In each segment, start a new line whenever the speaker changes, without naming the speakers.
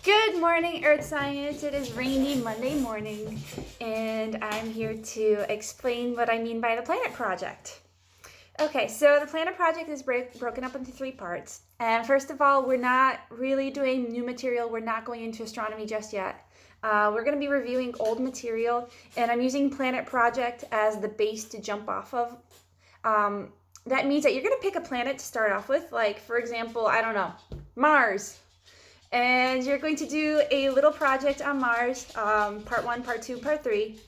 Good morning, Earth Science. It is rainy Monday morning, and I'm here to explain what I mean by the Planet Project. Okay, so the Planet Project is broken up into three parts. And first of all, we're not really doing new material. We're not going into astronomy just yet. We're going to be reviewing old material, and I'm using Planet Project as the base to jump off of. That means that you're going to pick a planet to start off with, like, for example, I don't know, Mars. And you're going to do a little project on Mars, part 1, part 2, part 3.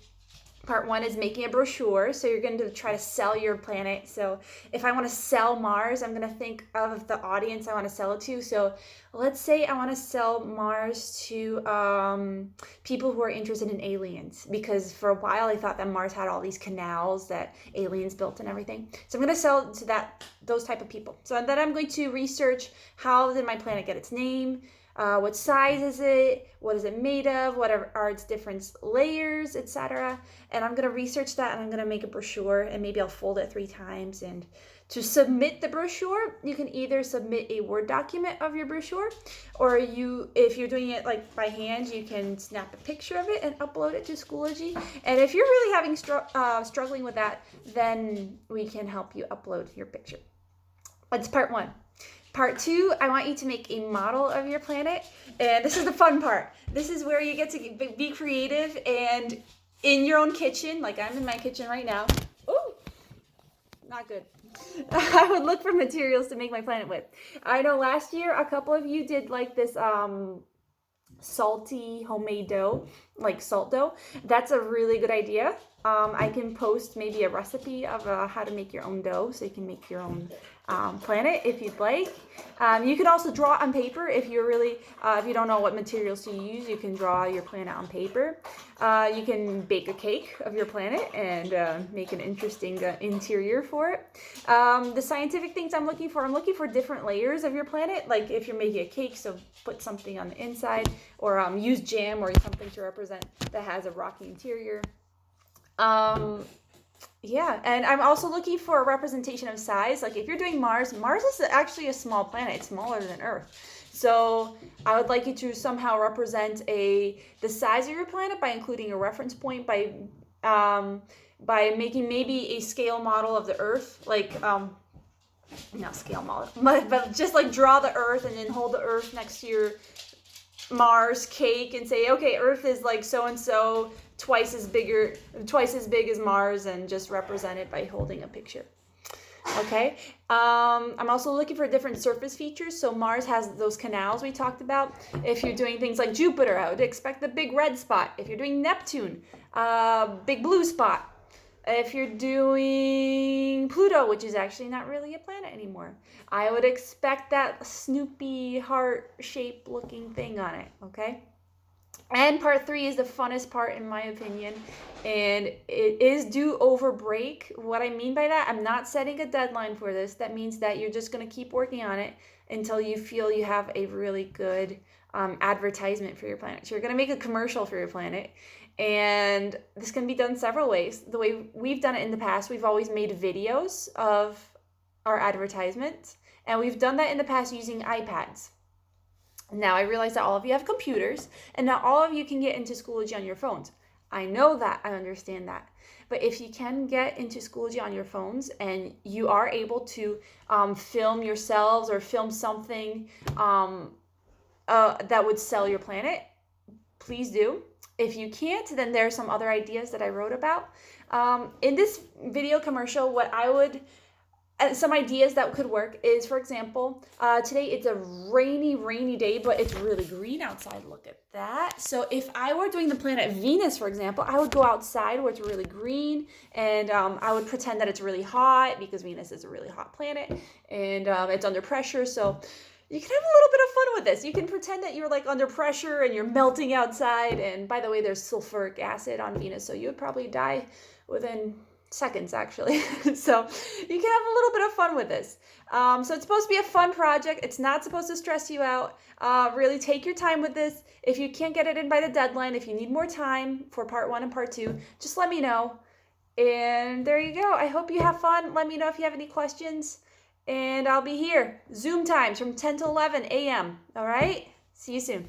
Part 1 is making a brochure, so you're going to try to sell your planet. So if I want to sell Mars, I'm going to think of the audience I want to sell it to. So let's say I want to sell Mars to people who are interested in aliens, because for a while I thought that Mars had all these canals that aliens built and everything. So I'm going to sell it to those type of people. So then I'm going to research, how did my planet get its name? What size is it? What is it made of? What are its different layers, etc. And I'm going to research that, and I'm going to make a brochure, and maybe I'll fold it 3 times. And to submit the brochure, you can either submit a Word document of your brochure, or if you're doing it like by hand, you can snap a picture of it and upload it to Schoology. And if you're really having struggling with that, then we can help you upload your picture. That's part 1. Part 2, I want you to make a model of your planet, and this is the fun part. This is where you get to be creative and in your own kitchen, like I'm in my kitchen right now. Ooh, not good. I would look for materials to make my planet with. I know last year a couple of you did like this salty homemade dough, like salt dough. That's a really good idea. I can post maybe a recipe of how to make your own dough, so you can make your own planet if you'd like. You can also draw on paper if you're really, if you don't know what materials to use, you can draw your planet on paper. You can bake a cake of your planet and make an interesting interior for it. The scientific things I'm looking for different layers of your planet. Like if you're making a cake, so put something on the inside, or use jam or something to represent that has a rocky interior. Yeah, and I'm also looking for a representation of size. Like if you're doing Mars is actually a small planet. It's smaller than Earth. So I would like you to somehow represent the size of your planet by including a reference point, by making maybe a scale model of the Earth, like not scale model, but just like draw the Earth and then hold the Earth next to your Mars cake and say, okay, Earth is like so and so, twice as big as Mars, and just represent it by holding a picture. Okay. I'm also looking for different surface features. So Mars has those canals we talked about. If you're doing things like Jupiter, I would expect the big red spot. If you're doing Neptune, big blue spot. If you're doing Pluto, which is actually not really a planet anymore, I would expect that Snoopy heart-shaped looking thing on it, okay? And part 3 is the funnest part, in my opinion, and it is due over break. What I mean by that, I'm not setting a deadline for this. That means that you're just going to keep working on it until you feel you have a really good advertisement for your planet. So you're going to make a commercial for your planet, and this can be done several ways. The way we've done it in the past, we've always made videos of our advertisements, and we've done that in the past using iPads. Now, I realize that all of you have computers, and not all of you can get into Schoology on your phones. I know that, I understand that. But if you can get into Schoology on your phones, and you are able to film yourselves or film something that would sell your planet, please do. If you can't, then there are some other ideas that I wrote about. In this video commercial, some ideas that could work is, for example, today it's a rainy day, but it's really green outside. Look at that. So if I were doing the planet Venus, for example, I would go outside where it's really green, and I would pretend that it's really hot, because Venus is a really hot planet, and it's under pressure. So you can have a little bit of fun with this. You can pretend that you're like under pressure and you're melting outside. And by the way, there's sulfuric acid on Venus, so you would probably die within seconds, actually. So you can have a little bit of fun with this. So it's supposed to be a fun project. It's not supposed to stress you out. Really take your time with this. If you can't get it in by the deadline, if you need more time for part 1 and part 2, just let me know. And there you go. I hope you have fun. Let me know if you have any questions. And I'll be here, Zoom times from 10 to 11 a.m. All right? See you soon.